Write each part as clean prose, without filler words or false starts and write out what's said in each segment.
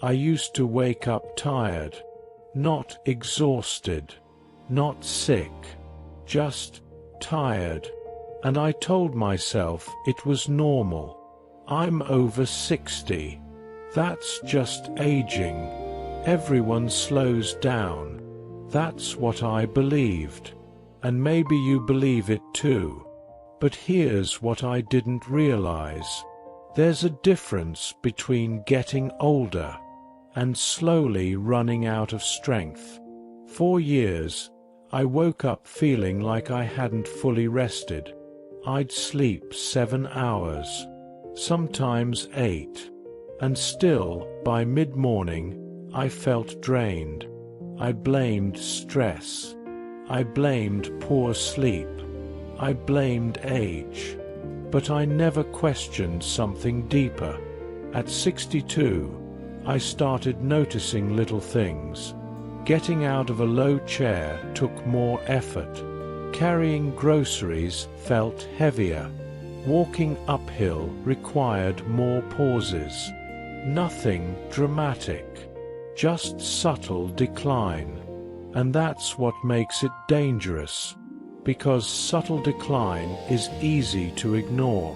I used to wake up tired, not exhausted, not sick, just tired, and I told myself it was normal. I'm over 60. That's just aging. Everyone slows down. That's what I believed. And maybe you believe it too. But here's what I didn't realize. There's a difference between getting older and slowly running out of strength. For years, I woke up feeling like I hadn't fully rested. I'd sleep 7 hours, sometimes 8, and still, by mid-morning, I felt drained. I blamed stress. I blamed poor sleep. I blamed age. But I never questioned something deeper. At 62, I started noticing little things. Getting out of a low chair took more effort. Carrying groceries felt heavier. Walking uphill required more pauses. Nothing dramatic, just subtle decline. And that's what makes it dangerous, because subtle decline is easy to ignore.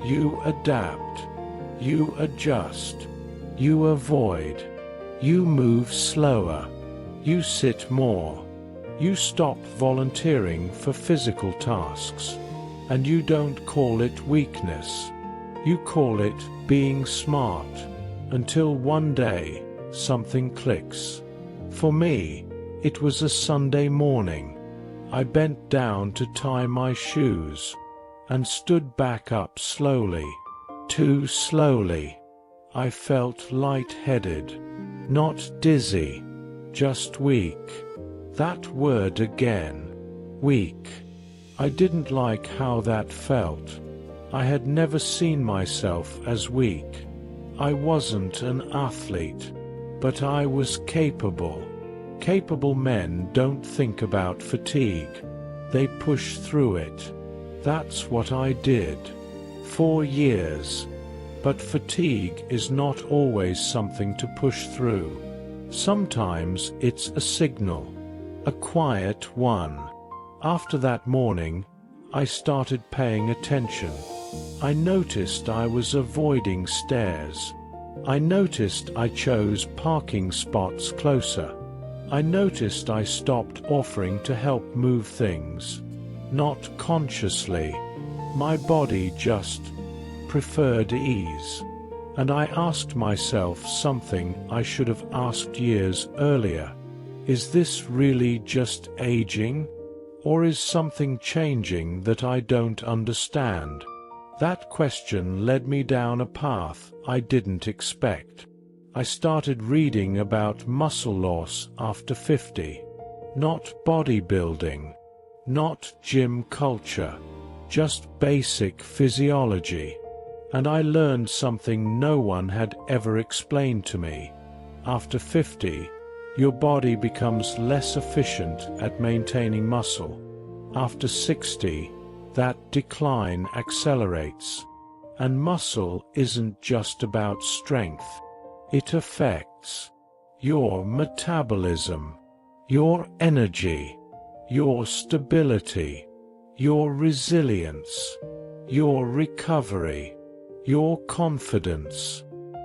You adapt, you adjust, you avoid, you move slower, you sit more, you stop volunteering for physical tasks, and you don't call it weakness. You call it being smart, until one day, something clicks. For me, it was a Sunday morning. I bent down to tie my shoes, and stood back up slowly, too slowly. I felt light-headed, not dizzy, just weak. That word again, weak. I didn't like how that felt. I had never seen myself as weak. I wasn't an athlete, but I was capable. Capable men don't think about fatigue. They push through it. That's what I did. 4 years. But fatigue is not always something to push through. Sometimes it's a signal, a quiet one. After that morning, I started paying attention. I noticed I was avoiding stairs. I noticed I chose parking spots closer. I noticed I stopped offering to help move things. Not consciously. My body just preferred ease. And I asked myself something I should have asked years earlier. Is this really just aging? Or is something changing that I don't understand? That question led me down a path I didn't expect. I started reading about muscle loss after 50. Not bodybuilding, not gym culture, just basic physiology. And I learned something no one had ever explained to me. After 50, your body becomes less efficient at maintaining muscle. After 60, that decline accelerates. And muscle isn't just about strength. It affects your metabolism, your energy, your stability, your resilience, your recovery, your confidence.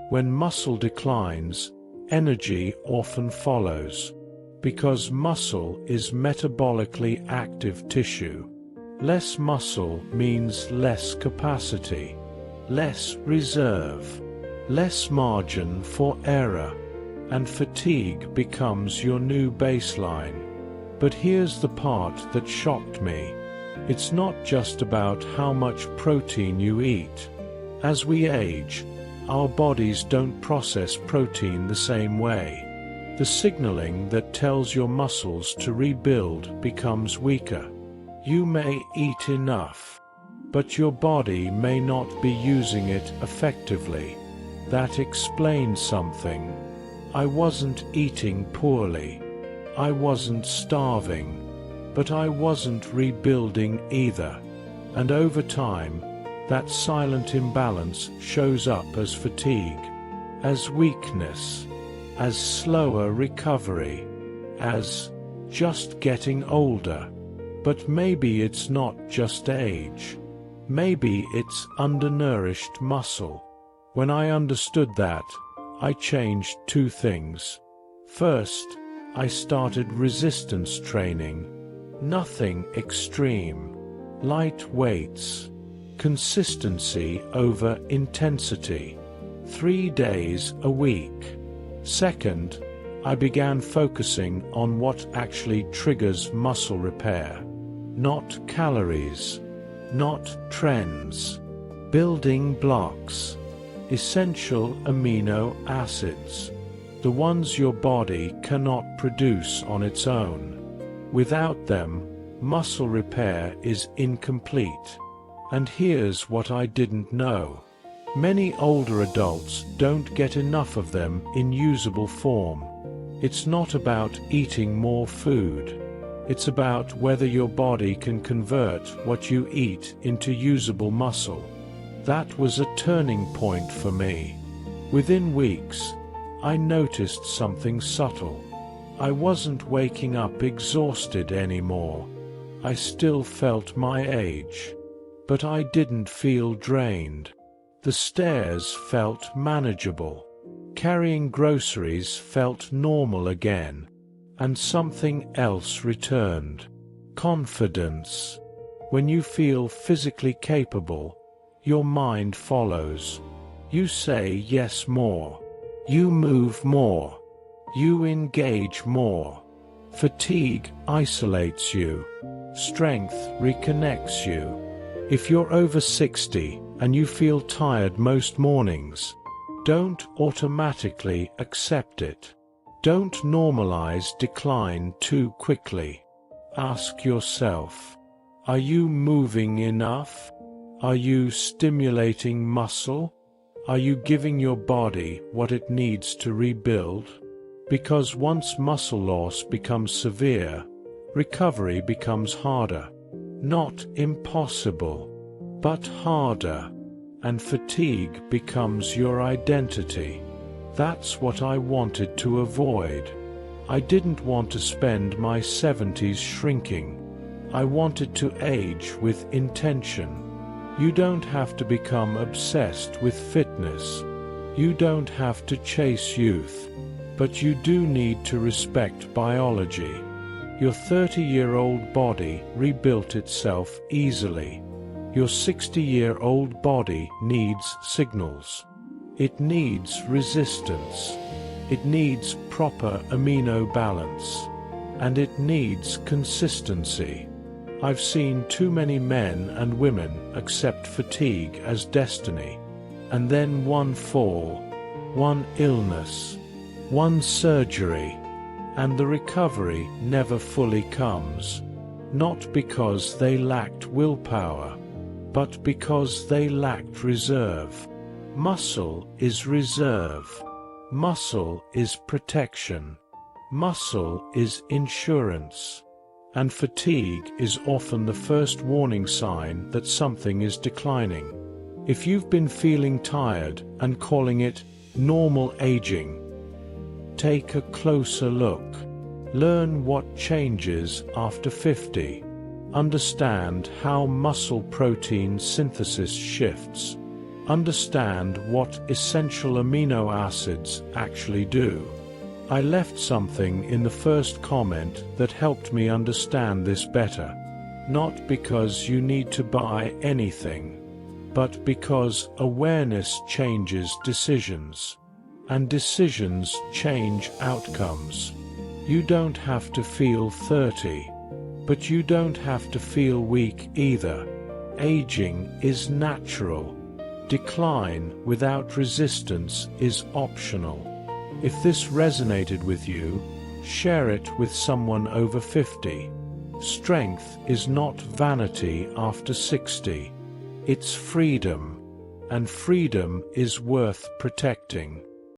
When muscle declines, energy often follows, because muscle is metabolically active tissue. Less muscle means less capacity, less reserve, less margin for error, and fatigue becomes your new baseline. But here's the part that shocked me. It's not just about how much protein you eat. As we age, our bodies don't process protein the same way. The signaling that tells your muscles to rebuild becomes weaker. You may eat enough, but your body may not be using it effectively. That explains something. I wasn't eating poorly. I wasn't starving. But I wasn't rebuilding either. And over time, that silent imbalance shows up as fatigue, as weakness, as slower recovery, as just getting older. But maybe it's not just age. Maybe it's undernourished muscle. When I understood that, I changed two things. First, I started resistance training. Nothing extreme. Light weights. Consistency over intensity. 3 days a week. Second, I began focusing on what actually triggers muscle repair. Not calories. Not trends. Building blocks. Essential amino acids. The ones your body cannot produce on its own. Without them, muscle repair is incomplete. And here's what I didn't know. Many older adults don't get enough of them in usable form. It's not about eating more food. It's about whether your body can convert what you eat into usable muscle. That was a turning point for me. Within weeks, I noticed something subtle. I wasn't waking up exhausted anymore. I still felt my age. But I didn't feel drained. The stairs felt manageable. Carrying groceries felt normal again. And something else returned. Confidence. When you feel physically capable, your mind follows. You say yes more. You move more. You engage more. Fatigue isolates you. Strength reconnects you. If you're over 60 and you feel tired most mornings, don't automatically accept it. Don't normalize decline too quickly. Ask yourself, are you moving enough? Are you stimulating muscle? Are you giving your body what it needs to rebuild? Because once muscle loss becomes severe, recovery becomes harder. Not impossible, but harder. And fatigue becomes your identity. That's what I wanted to avoid. I didn't want to spend my 70s shrinking. I wanted to age with intention. You don't have to become obsessed with fitness. You don't have to chase youth. But you do need to respect biology. Your 30-year-old body rebuilt itself easily. Your 60-year-old body needs signals. It needs resistance. It needs proper amino balance. And it needs consistency. I've seen too many men and women accept fatigue as destiny. And then one fall, one illness, one surgery, and the recovery never fully comes. Not because they lacked willpower, but because they lacked reserve. Muscle is reserve. Muscle is protection. Muscle is insurance. And fatigue is often the first warning sign that something is declining. If you've been feeling tired and calling it normal aging, take a closer look. Learn what changes after 50. Understand how muscle protein synthesis shifts. Understand what essential amino acids actually do. I left something in the first comment that helped me understand this better. Not because you need to buy anything, but because awareness changes decisions. And decisions change outcomes. You don't have to feel 30, but you don't have to feel weak either. Aging is natural. Decline without resistance is optional. If this resonated with you, share it with someone over 50. Strength is not vanity after 60. It's freedom, and freedom is worth protecting.